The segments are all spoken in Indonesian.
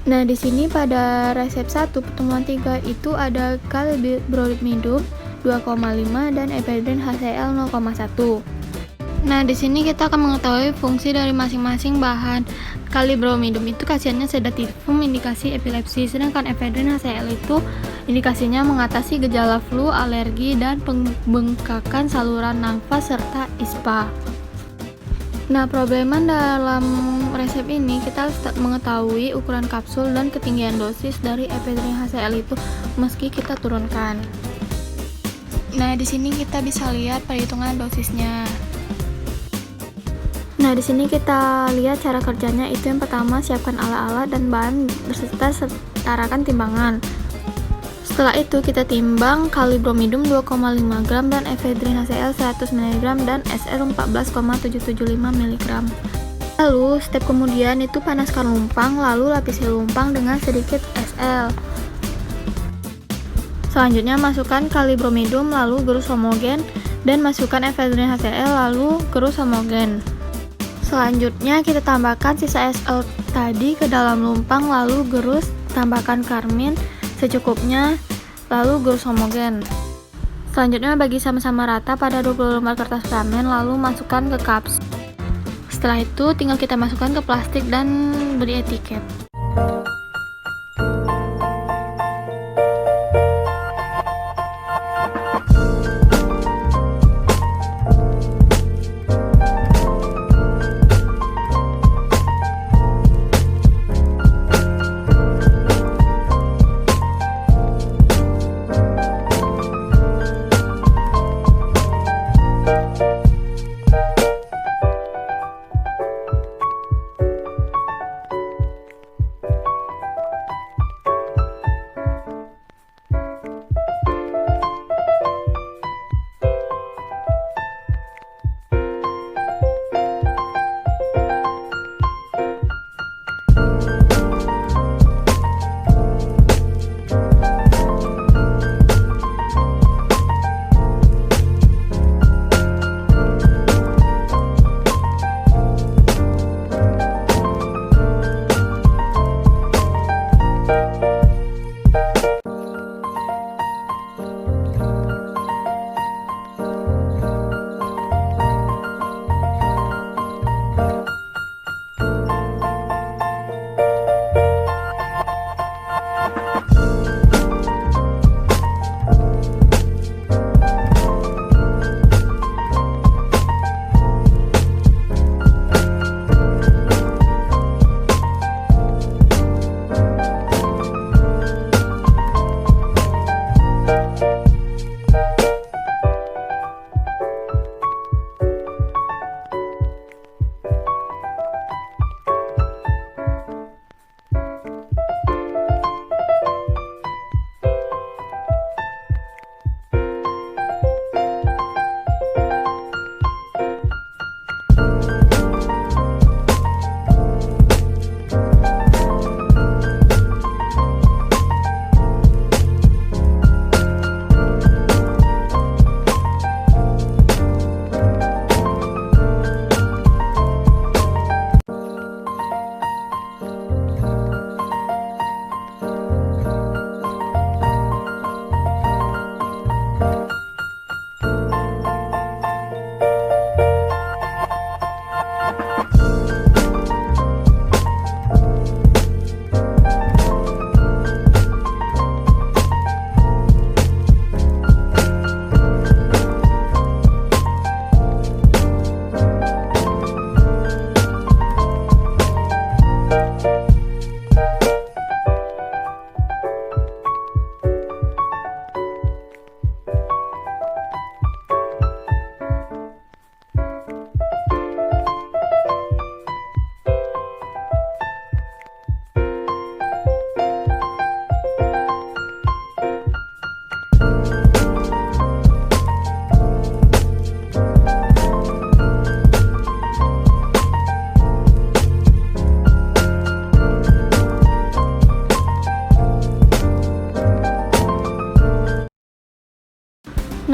Nah, di sini pada resep 1 pertemuan 3 itu ada kalibromidum 2,5 dan ephedrine HCl 0,1. Nah, di sini kita akan mengetahui fungsi dari masing-masing bahan. Kalibromidum itu khasiatnya sedatifum, indikasi epilepsi, sedangkan ephedrine HCl itu indikasinya mengatasi gejala flu, alergi, dan pembengkakan saluran nafas serta ISPA. Nah, problema dalam resep ini kita harus mengetahui ukuran kapsul dan ketinggian dosis dari ephedrine HCl itu meski kita turunkan. Nah, di sini kita bisa lihat perhitungan dosisnya. Nah, di sini kita lihat cara kerjanya. Itu yang pertama, siapkan alat-alat dan bahan berserta setarakan timbangan. Setelah itu kita timbang kalibromidum 2,5 gram dan ephedrine HCl 100 mg dan SR 14,775 mg. Lalu step kemudian itu panaskan lumpang, lalu lapisi lumpang dengan sedikit SL. Selanjutnya masukkan kalibromidum, lalu gerus homogen, dan masukkan ephedrine HCl, lalu gerus homogen. Selanjutnya kita tambahkan sisa SL tadi ke dalam lumpang, lalu gerus, tambahkan karmin secukupnya, lalu gerus homogen. Selanjutnya bagi sama-sama rata pada 20 lembar kertas permen, lalu masukkan ke cups. Setelah itu tinggal kita masukkan ke plastik dan beri etiket.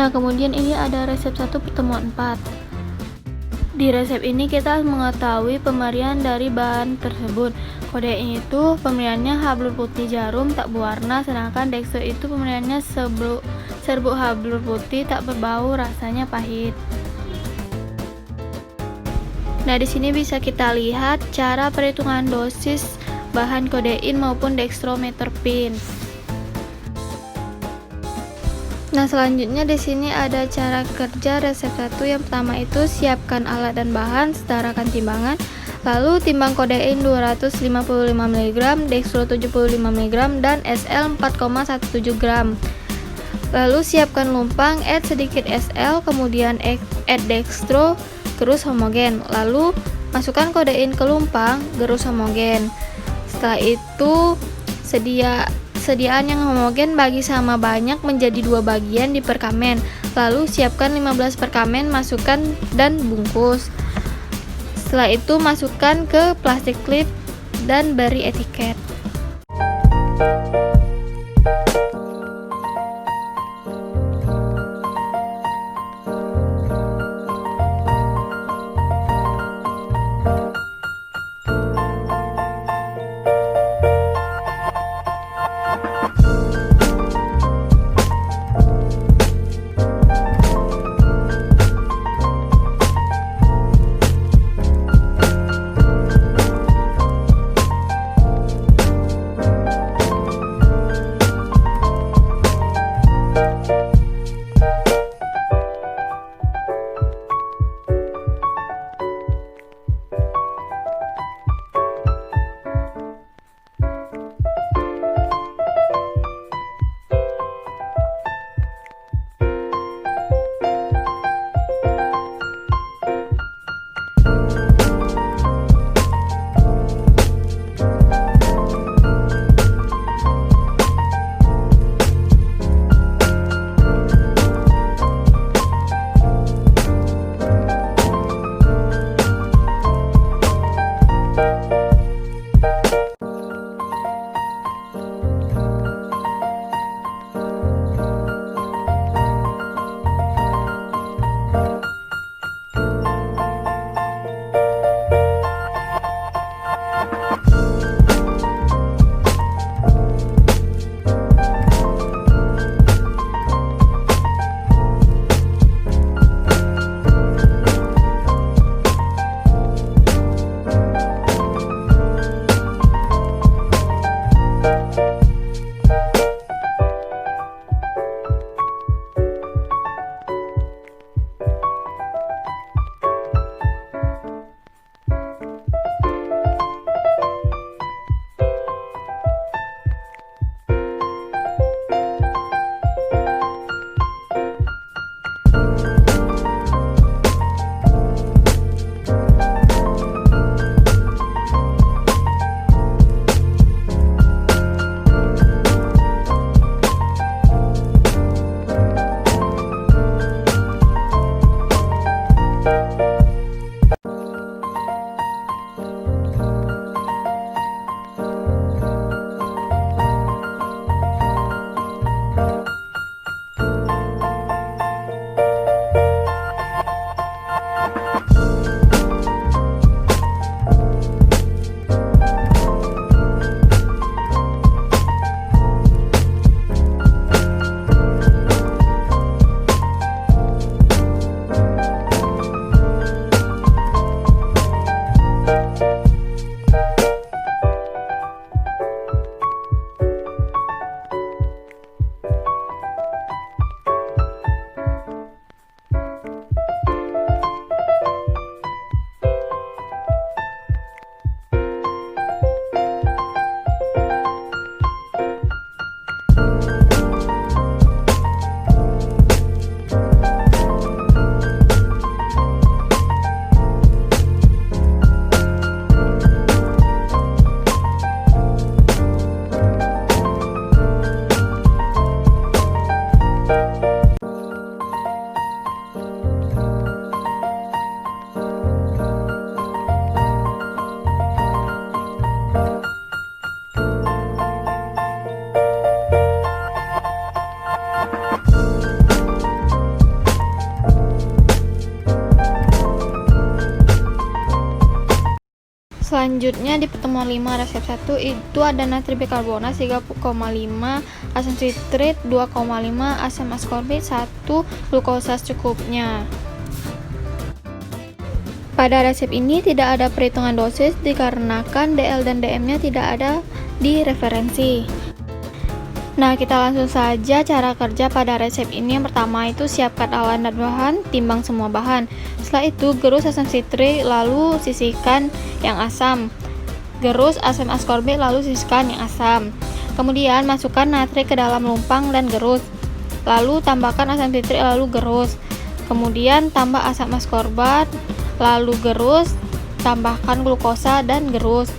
Nah, kemudian ini ada resep 1 pertemuan 4. Di resep ini kita harus mengetahui pemberian dari bahan tersebut. Kodein itu pemberiannya hablur putih jarum tak berwarna, sedangkan dextro itu pemberiannya serbuk hablur putih tak berbau, rasanya pahit. Nah, di sini bisa kita lihat cara perhitungan dosis bahan kodein maupun dextromethorphan. Nah, selanjutnya di sini ada cara kerja resep 1. Yang pertama itu siapkan alat dan bahan, setarakan timbangan, lalu timbang kodein 255 mg, dextro 75 mg, dan SL 4,17 gram. Lalu siapkan lumpang, add sedikit SL, kemudian add dextro, gerus homogen. Lalu masukkan kodein ke lumpang, gerus homogen. Setelah itu sediaan yang homogen bagi sama banyak menjadi 2 bagian di perkamen. Lalu siapkan 15 perkamen, masukkan dan bungkus. Setelah itu masukkan ke plastik clip dan beri etiket. Selanjutnya di pertemuan 5 resep 1 itu ada natrium bikarbonat 3,5, asam sitrit 2,5, asam askorbik 1, glukosa secukupnya. Pada resep ini tidak ada perhitungan dosis dikarenakan DL dan DM-nya tidak ada di referensi. Nah, kita langsung saja cara kerja pada resep ini. Yang pertama itu siapkan alat dan bahan, timbang semua bahan. Setelah itu gerus asam sitrik, lalu sisihkan yang asam. Gerus asam askorbik, lalu sisihkan yang asam. Kemudian masukkan natrik ke dalam lumpang dan gerus. Lalu tambahkan asam sitrik, lalu gerus. Kemudian tambah asam askorbat, lalu gerus, tambahkan glukosa dan gerus.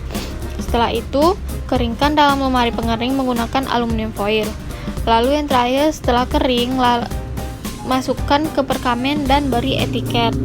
Setelah itu keringkan dalam lemari pengering menggunakan aluminium foil. Lalu yang terakhir, setelah kering, masukkan ke perkamen dan beri etiket.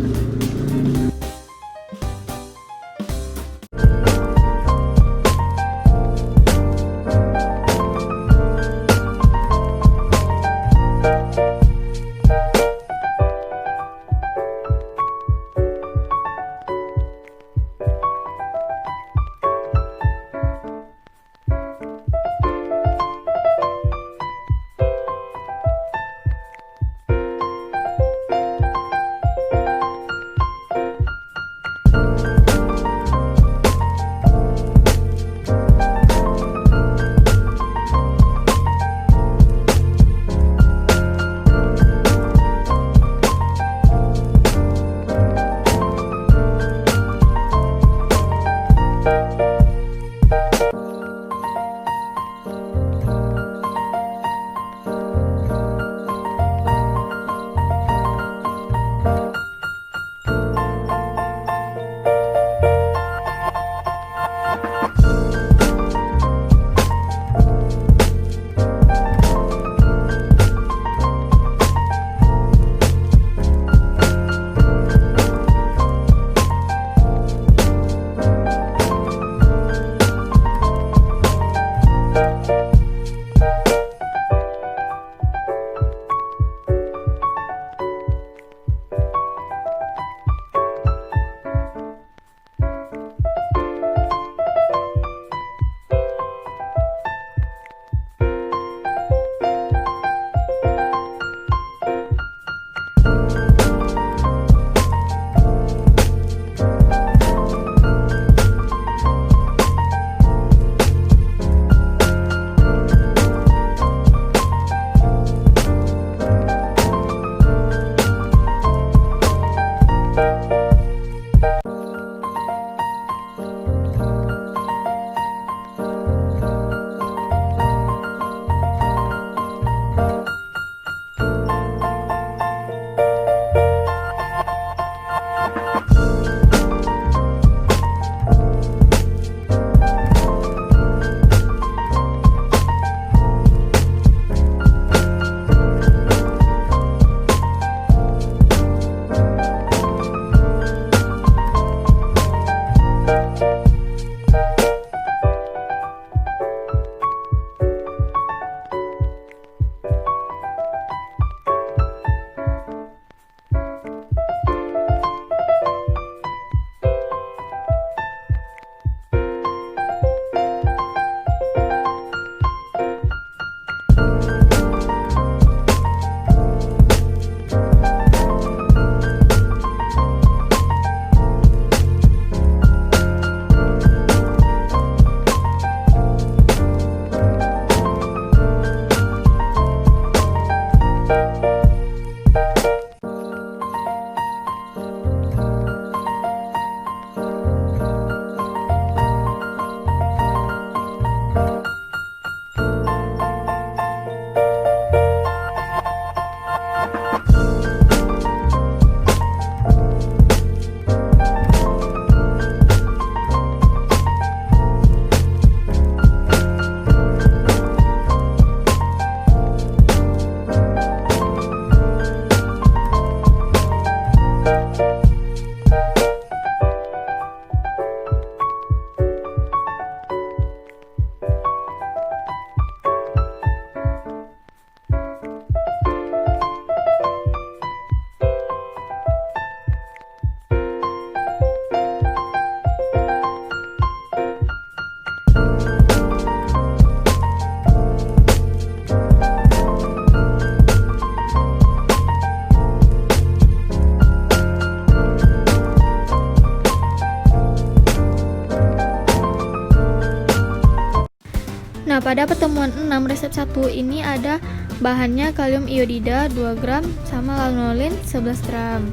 pada pertemuan 6 resep 1 ini ada bahannya kalium iodida 2 gram sama lanolin 11 gram.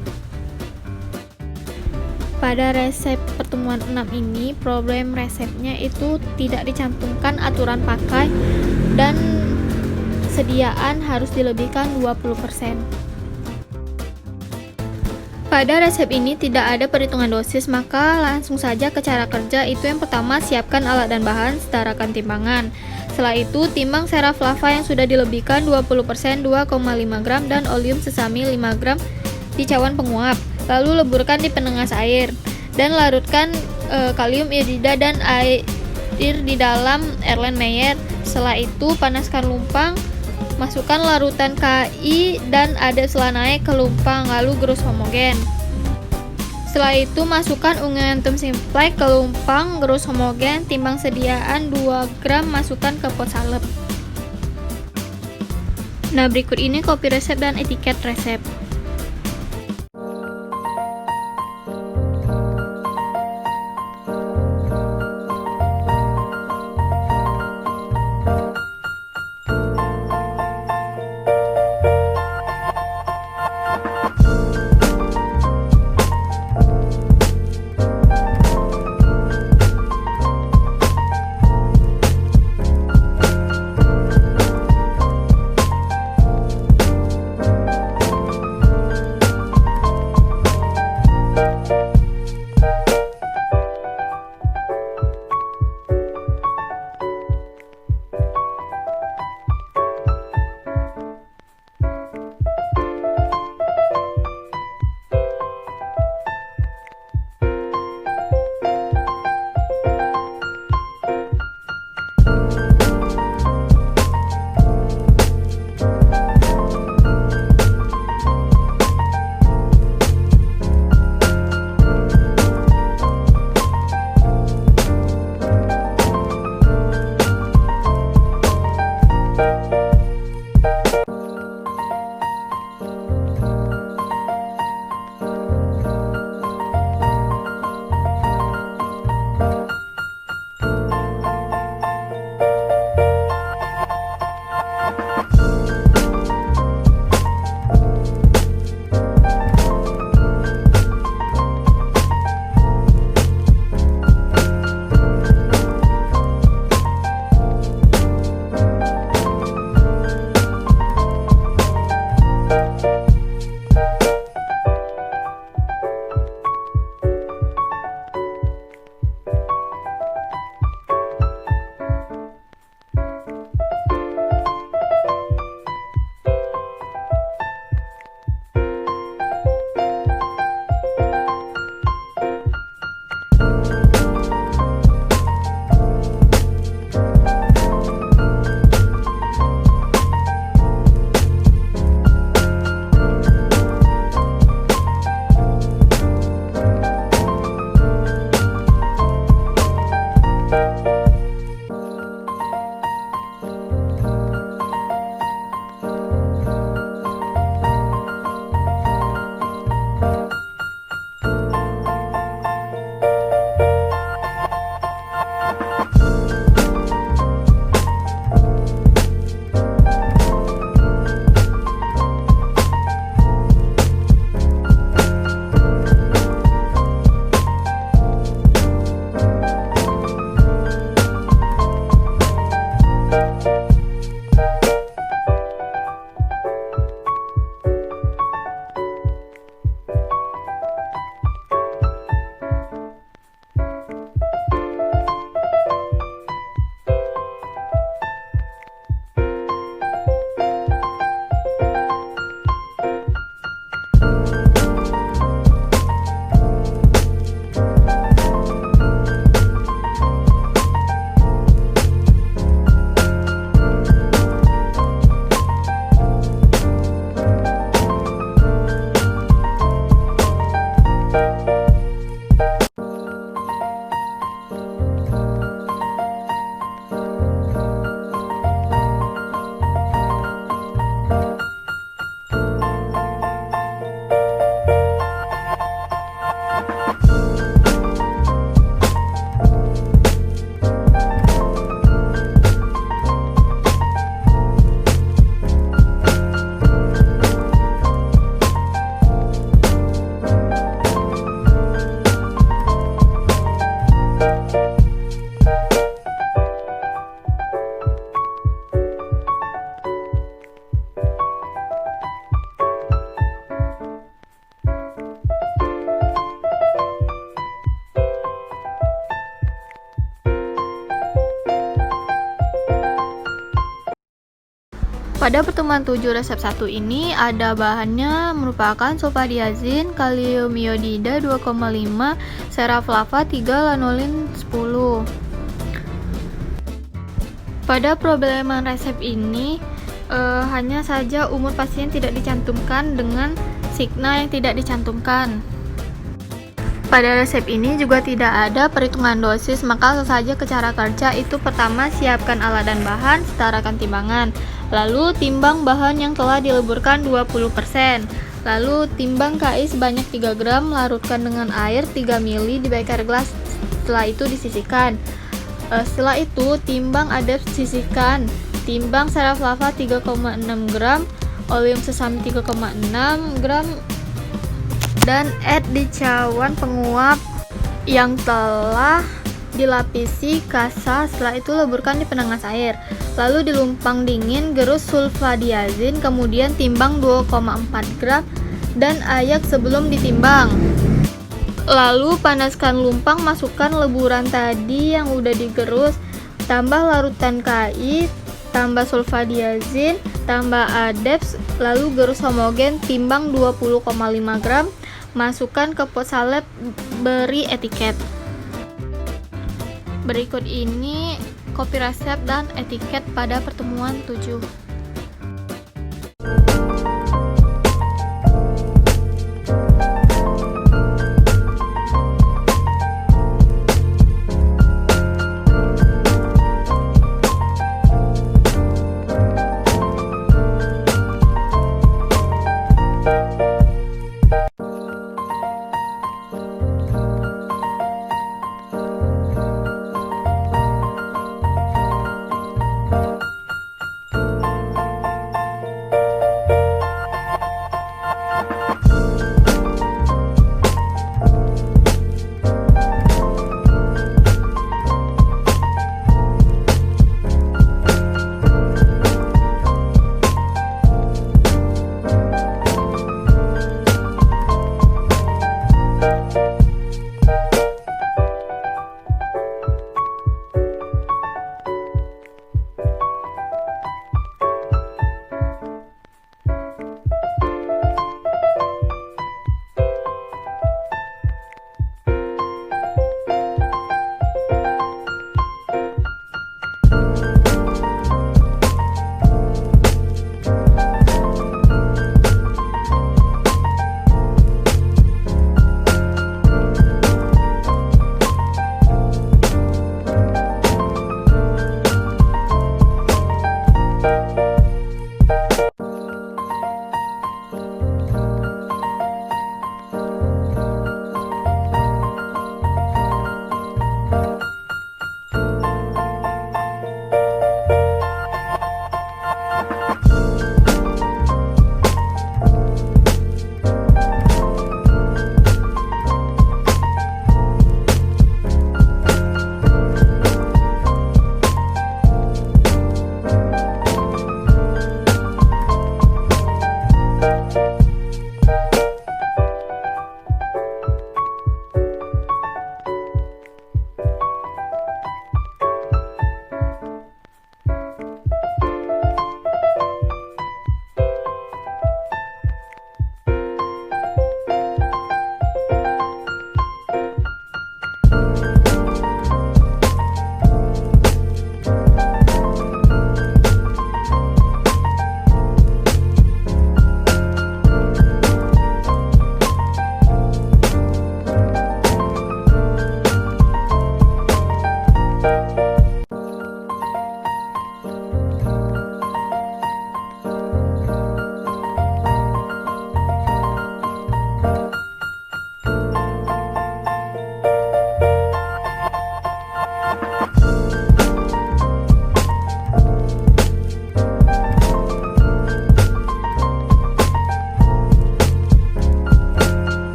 Pada resep pertemuan 6 ini, problem resepnya itu tidak dicantumkan aturan pakai dan sediaan harus dilebihkan 20%. Pada resep ini tidak ada perhitungan dosis, maka langsung saja ke cara kerja. Itu yang pertama, siapkan alat dan bahan, setarakan timbangan. Setelah itu, timbang seraf lava yang sudah dilebihkan 20%, 2,5 gram, dan oleum sesami 5 gram di cawan penguap. Lalu leburkan di penengas air, dan larutkan kalium iodida dan air di dalam Erlenmeyer. Setelah itu, panaskan lumpang. Masukkan larutan KI dan aduk setelah naik ke lumpang, lalu gerus homogen. Setelah itu masukkan unguentum simplex ke lumpang, gerus homogen, timbang sediaan 2 gram, masukkan ke pot salep. Nah, berikut ini kopi resep dan etiket resep. Pada pertemuan 7 resep 1 ini ada bahannya merupakan sulfadiazin, kalium iodida 2,5, seraflava 3, lanolin 10. Pada problema resep ini hanya saja umur pasien tidak dicantumkan dengan signa yang tidak dicantumkan. Pada resep ini juga tidak ada perhitungan dosis, maka langsung saja ke cara kerja. Itu pertama, siapkan alat dan bahan, setarakan timbangan. Lalu timbang bahan yang telah dileburkan 20%. Lalu timbang KI sebanyak 3 gram, larutkan dengan air 3 ml di beker gelas. Setelah itu disisihkan. Setelah itu timbang adep, sisihkan. Timbang seraflava 3,6 gram, oleum sesame 3,6 gram, dan add di cawan penguap yang telah dilapisi kasa. Setelah itu leburkan di penanas air. Lalu dilumpang dingin, gerus sulfadiazin, kemudian timbang 2,4 gram dan ayak sebelum ditimbang. Lalu panaskan lumpang, masukkan leburan tadi yang udah digerus, tambah larutan KI, tambah sulfadiazin, tambah adepts, lalu gerus homogen, timbang 20,5 gram, masukkan ke pot salep, beri etiket. Berikut ini kopi resep dan etiket pada pertemuan 7.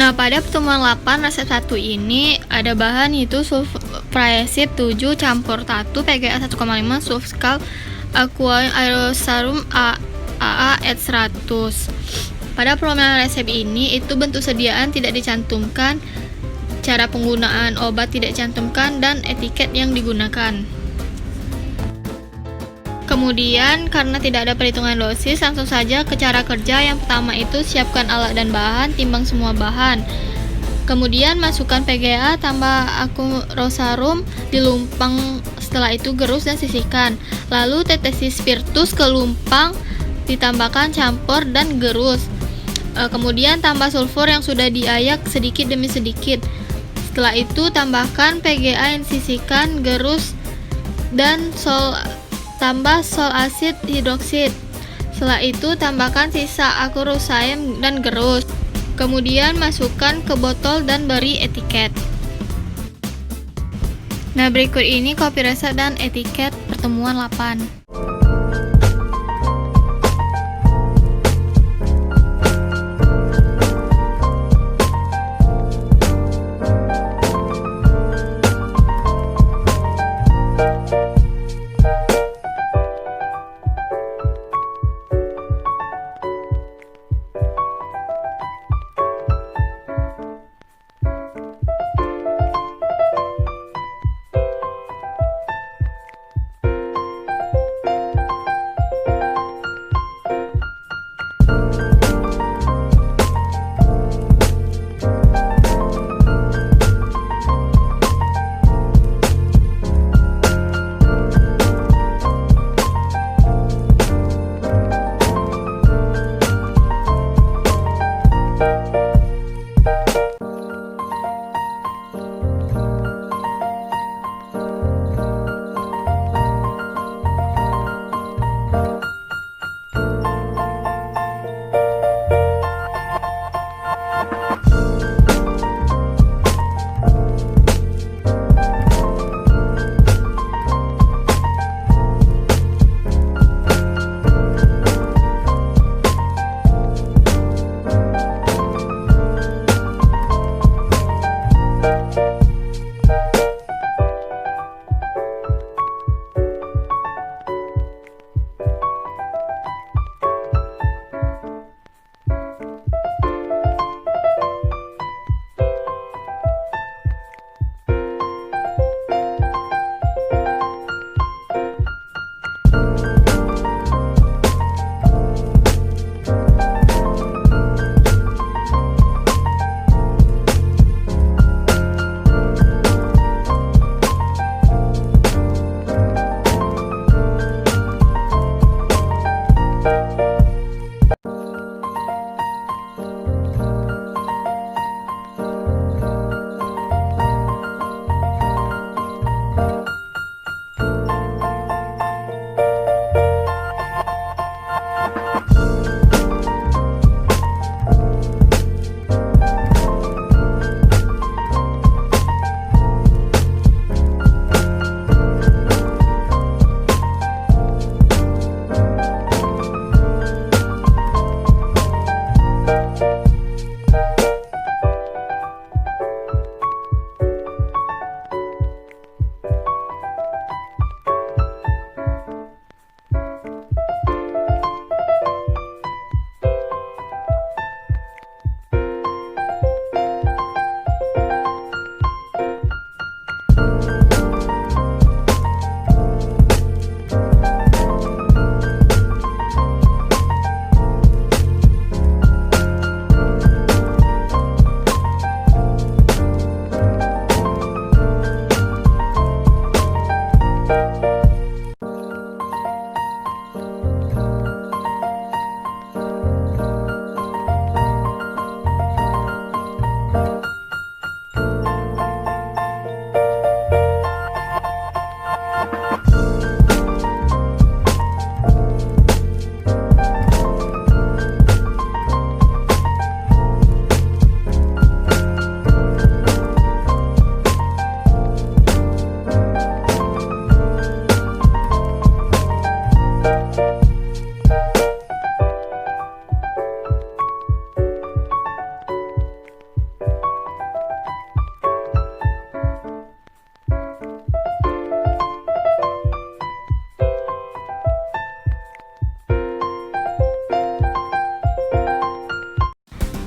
Nah, pada pertemuan 8 resep 1 ini ada bahan yaitu sulfuriazid 7 campur tatu PGA 1,5 sulfskal aqua aerosarum AA et 100. Pada permohonan resep ini itu bentuk sediaan tidak dicantumkan, cara penggunaan obat tidak dicantumkan, dan etiket yang digunakan. Kemudian karena tidak ada perhitungan dosis, langsung saja ke cara kerja. Yang pertama itu siapkan alat dan bahan, timbang semua bahan. Kemudian masukkan PGA, tambah aerosarum, dilumpang, setelah itu gerus dan sisihkan. Lalu tetesi spiritus ke lumpang, ditambahkan campur dan gerus. Kemudian tambah sulfur yang sudah diayak sedikit demi sedikit. Setelah itu tambahkan PGA yang disisihkan, gerus, dan tambah sol asid hidroksid. Setelah itu tambahkan sisa aerosarum dan gerus. Kemudian masukkan ke botol dan beri etiket. Nah, berikut ini kopi resep dan etiket pertemuan 8.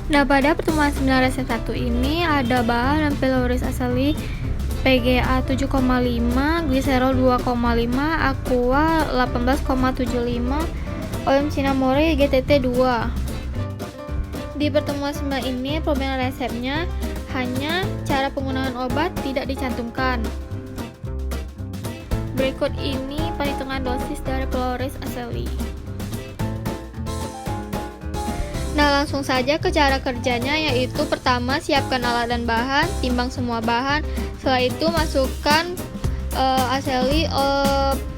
Nah, pada pertemuan 9 resep 1 ini ada bahan pylorus asali PGA 7,5, gliserol 2,5, aqua 18,75, Oleum Cinnamomore GTT 2. Di pertemuan 9 ini perbedaan resepnya hanya cara penggunaan obat tidak dicantumkan. Berikut ini perhitungan dosis dari pylorus asali. Nah, langsung saja ke cara kerjanya, yaitu pertama siapkan alat dan bahan, timbang semua bahan. Setelah itu masukkan asali,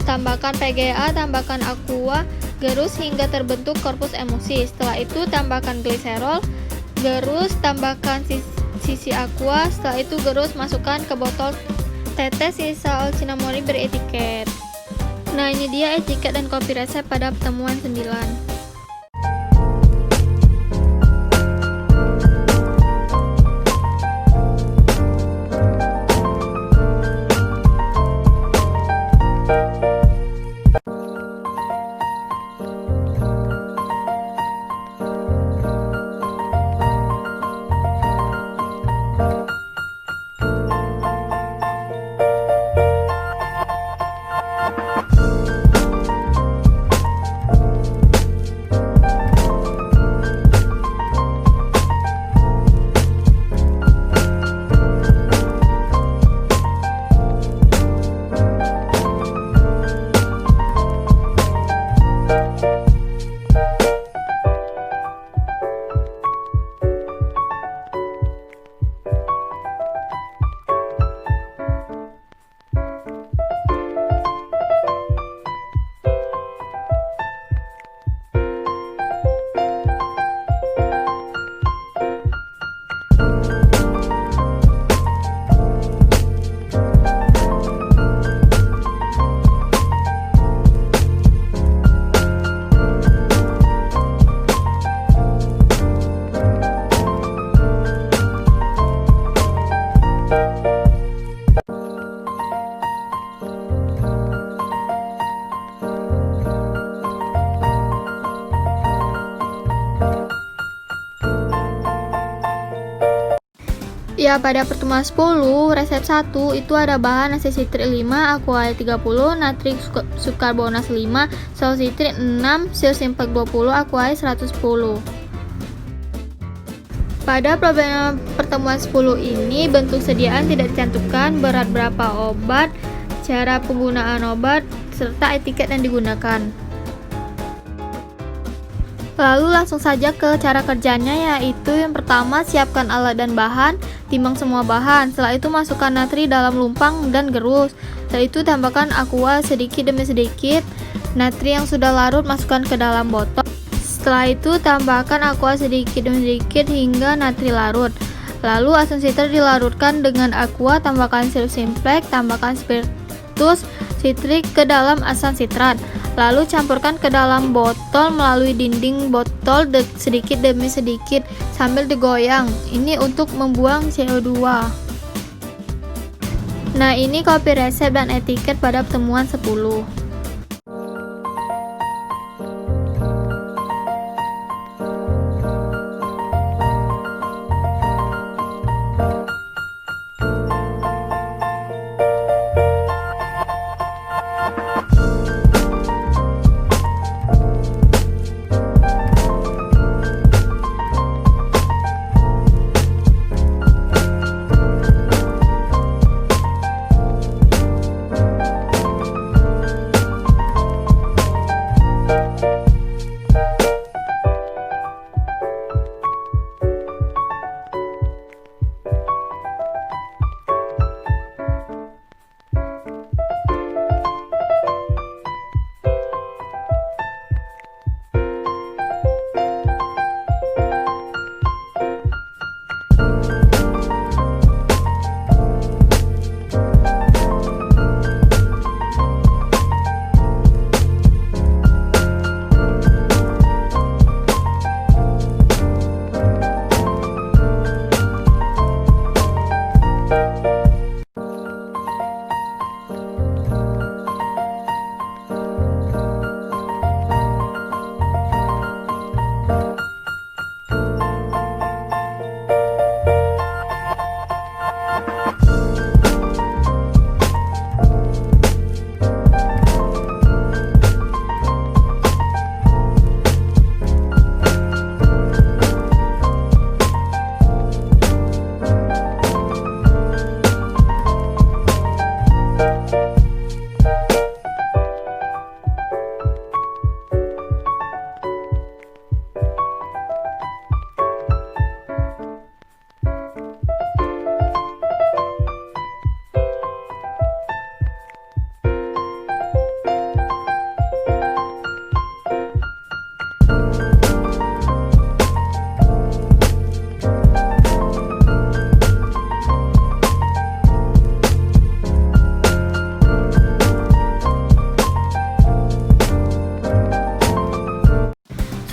tambahkan PGA, tambahkan aqua, gerus hingga terbentuk korpus emulsi. Setelah itu tambahkan gliserol, gerus, tambahkan sisi aqua. Setelah itu gerus, masukkan ke botol, tetes sisa Oleum Cinnamomore beretiket. Nah, ini dia etiket dan kopi resep pada pertemuan 9. Ya, pada pertemuan 10, resep 1 itu ada bahan asid sitrik 5, aqua 30, natrik sukarbonas 5, sal sitrik 6, sil simpek 20, aqua 110. Pada pertemuan 10 ini bentuk sediaan tidak dicantumkan, berat berapa obat, cara penggunaan obat, serta etiket yang digunakan. Lalu langsung saja ke cara kerjanya, yaitu yang pertama siapkan alat dan bahan, timbang semua bahan. Setelah itu masukkan natri dalam lumpang dan gerus. Setelah itu tambahkan aqua sedikit demi sedikit. Natri yang sudah larut masukkan ke dalam botol. Setelah itu tambahkan aqua sedikit demi sedikit hingga natri larut. Lalu asam sitrat dilarutkan dengan aqua, tambahkan sirup simplex, tambahkan spiritus sitrik ke dalam asam sitrat. Lalu campurkan ke dalam botol melalui dinding botol sedikit demi sedikit sambil digoyang. Ini untuk membuang CO2. Nah, ini kopi resep dan etiket pada pertemuan 10.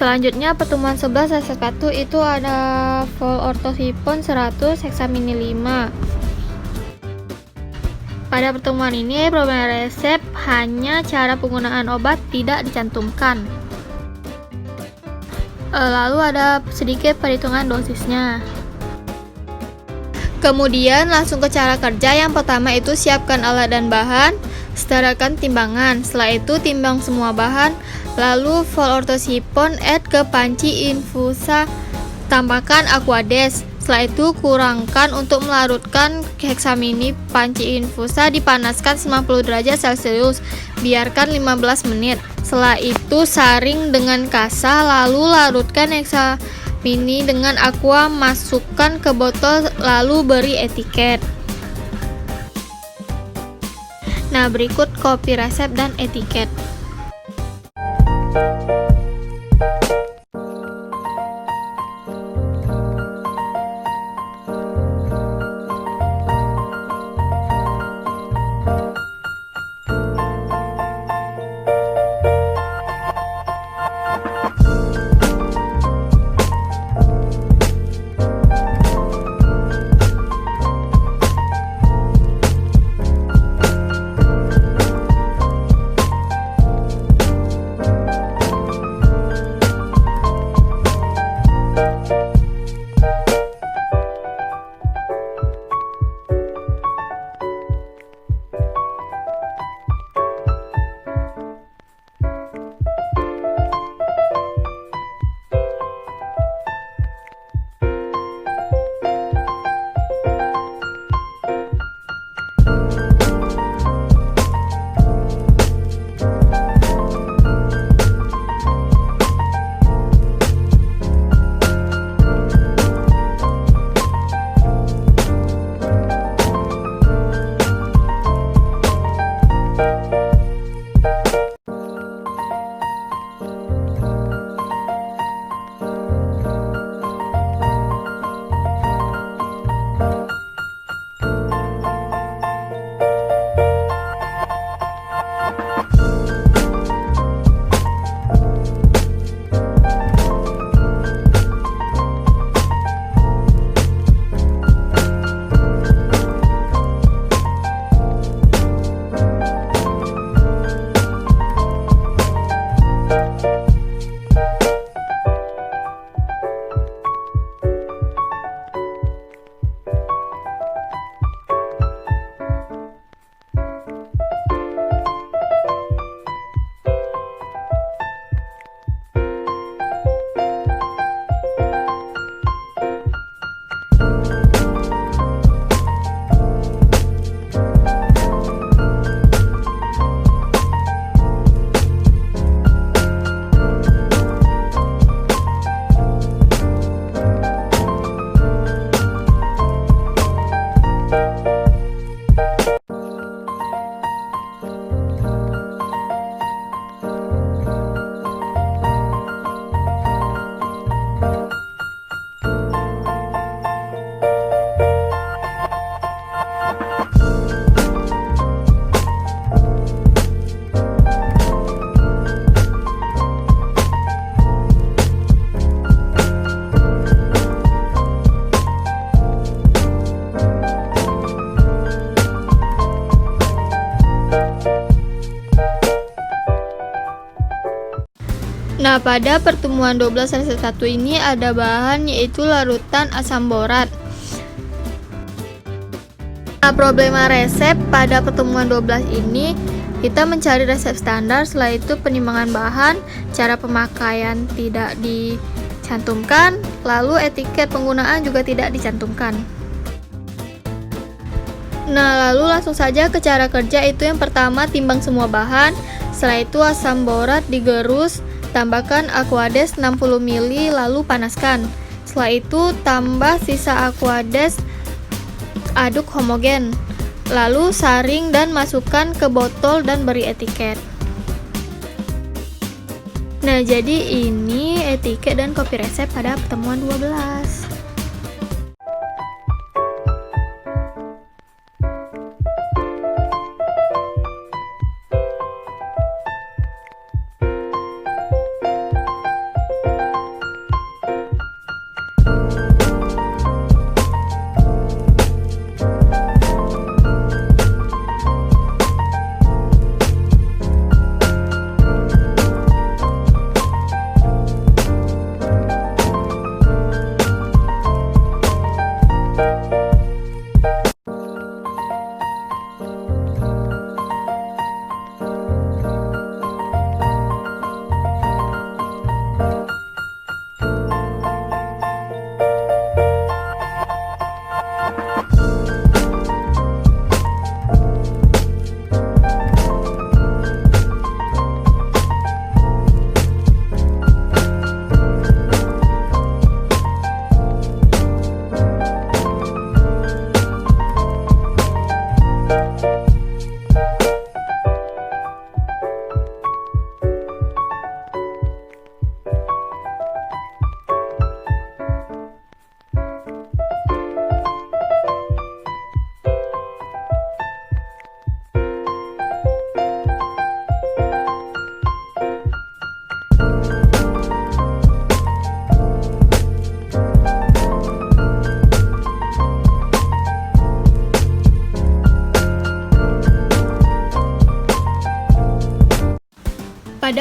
Selanjutnya pertemuan 11 resep 1 itu ada Volortosipon 100 heksamini 5. Pada pertemuan ini problem resep hanya cara penggunaan obat tidak dicantumkan. Lalu ada sedikit perhitungan dosisnya. Kemudian langsung ke cara kerja. Yang pertama itu siapkan alat dan bahan, setarakan timbangan. Setelah itu timbang semua bahan, lalu Volortosipon add ke panci infusa, tambahkan Aquades. Setelah itu kurangkan untuk melarutkan heksamini. Panci infusa dipanaskan 90 derajat Celcius, biarkan 15 menit. Setelah itu saring dengan kasa, lalu larutkan heksamini dengan aqua, masukkan ke botol, lalu beri etiket. Nah, berikut kopi resep dan etiket. Nah, pada pertemuan 12 resep 1 ini ada bahan yaitu larutan asam borat. Nah, problema resep pada pertemuan 12 ini kita mencari resep standar, setelah itu penimbangan bahan, cara pemakaian tidak dicantumkan, lalu etiket penggunaan juga tidak dicantumkan. Nah, lalu langsung saja ke cara kerja. Itu yang pertama, timbang semua bahan. Setelah itu asam borat digerus, tambahkan Aquades 60 ml, lalu panaskan. Setelah itu tambah sisa Aquades, aduk homogen, lalu saring dan masukkan ke botol dan beri etiket. Nah, jadi ini etiket dan kopi resep pada pertemuan 12.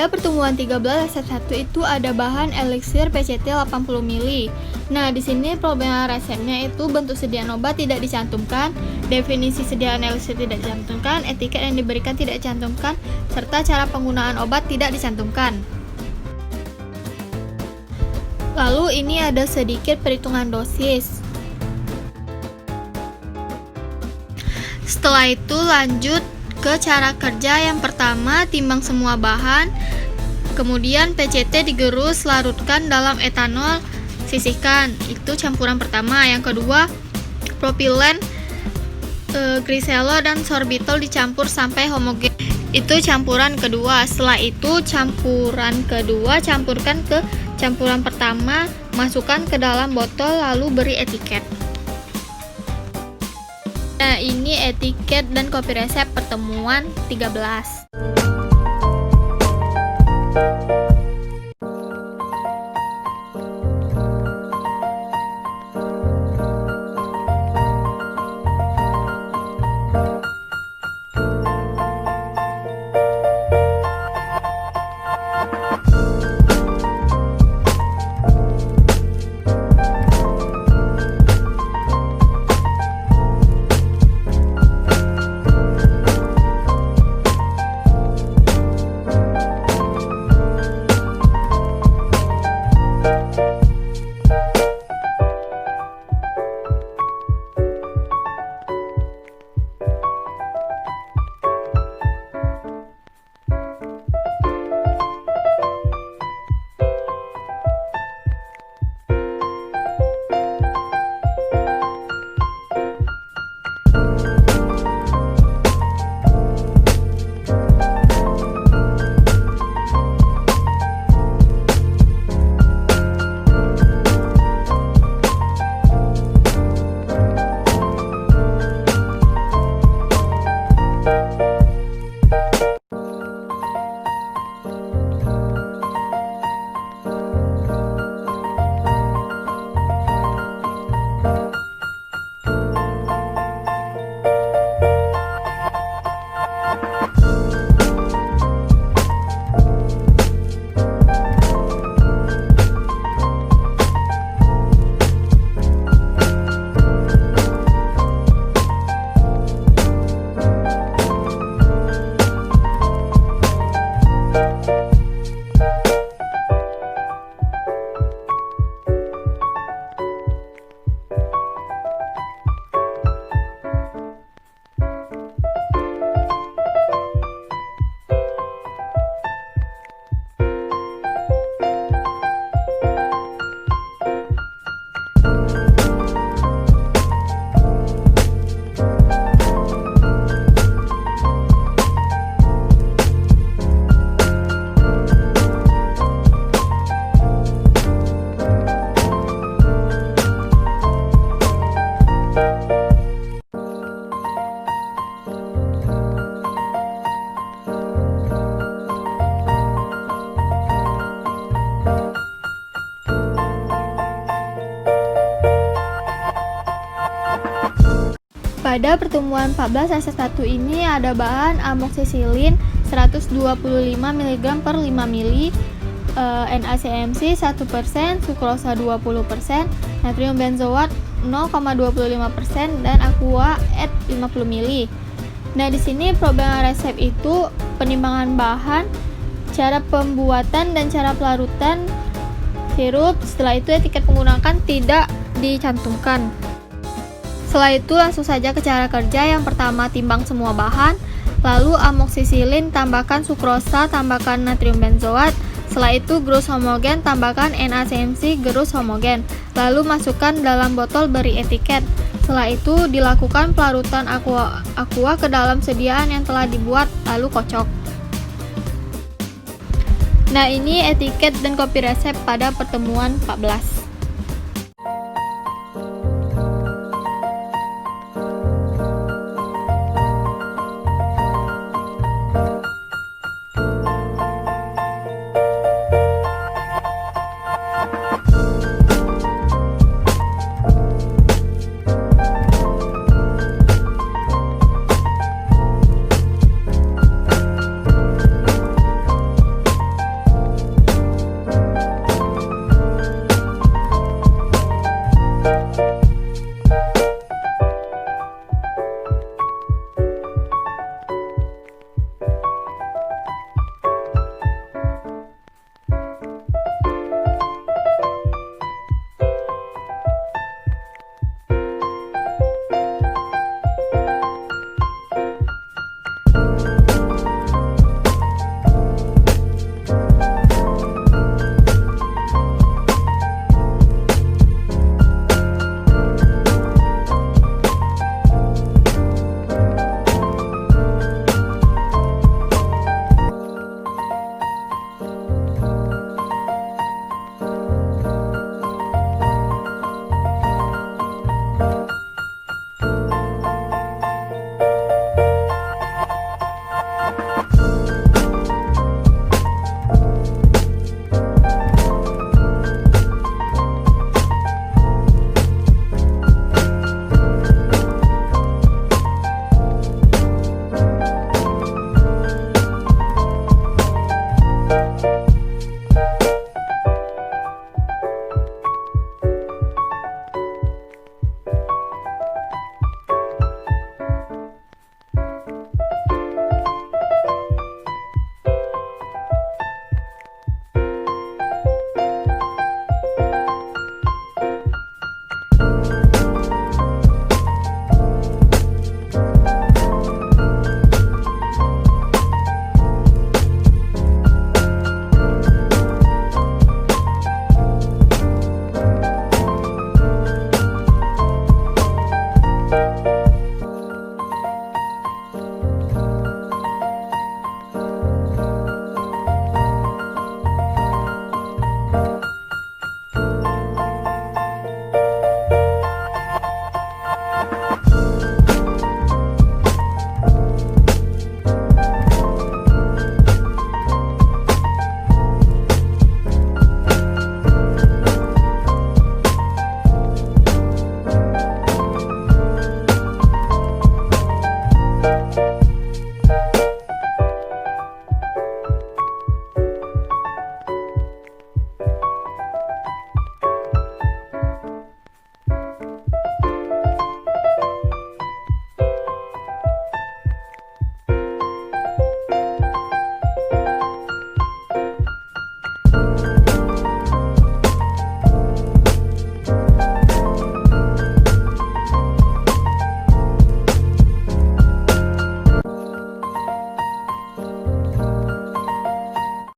Pada pertemuan 13 resep 1 itu ada bahan eliksir PCT 80 ml. Nah, di sini problem resepnya itu bentuk sediaan obat tidak dicantumkan, definisi sediaan eliksir tidak dicantumkan, etiket yang diberikan tidak dicantumkan, serta cara penggunaan obat tidak dicantumkan. Lalu ini ada sedikit perhitungan dosis. Setelah itu lanjut ke cara kerja. Yang pertama, timbang semua bahan, kemudian PCT digerus, larutkan dalam etanol, sisihkan. Itu campuran pertama. Yang kedua, propilen, gliselo dan sorbitol dicampur sampai homogen. Itu campuran kedua. Setelah itu campuran kedua campurkan ke campuran pertama, masukkan ke dalam botol lalu beri etiket. Nah, ini etiket dan kopi resep pertemuan 13. Pada pertemuan 14 resep 1 ini ada bahan amoksisilin 125 mg per 5 ml, NaCMC 1%, sukrosa 20%, natrium benzoat 0,25% dan aqua et 50 ml. Nah, di sini problem resep itu penimbangan bahan, cara pembuatan dan cara pelarutan sirup. Setelah itu etiket penggunaan tidak dicantumkan. Setelah itu langsung saja ke cara kerja. Yang pertama, timbang semua bahan, lalu amoksisilin tambahkan sukrosa, tambahkan natrium benzoat. Setelah itu gerus homogen, tambahkan NaCMC, gerus homogen, lalu masukkan dalam botol, beri etiket. Setelah itu dilakukan pelarutan aqua ke dalam sediaan yang telah dibuat, lalu kocok. Nah, ini etiket dan kopi resep pada pertemuan 14.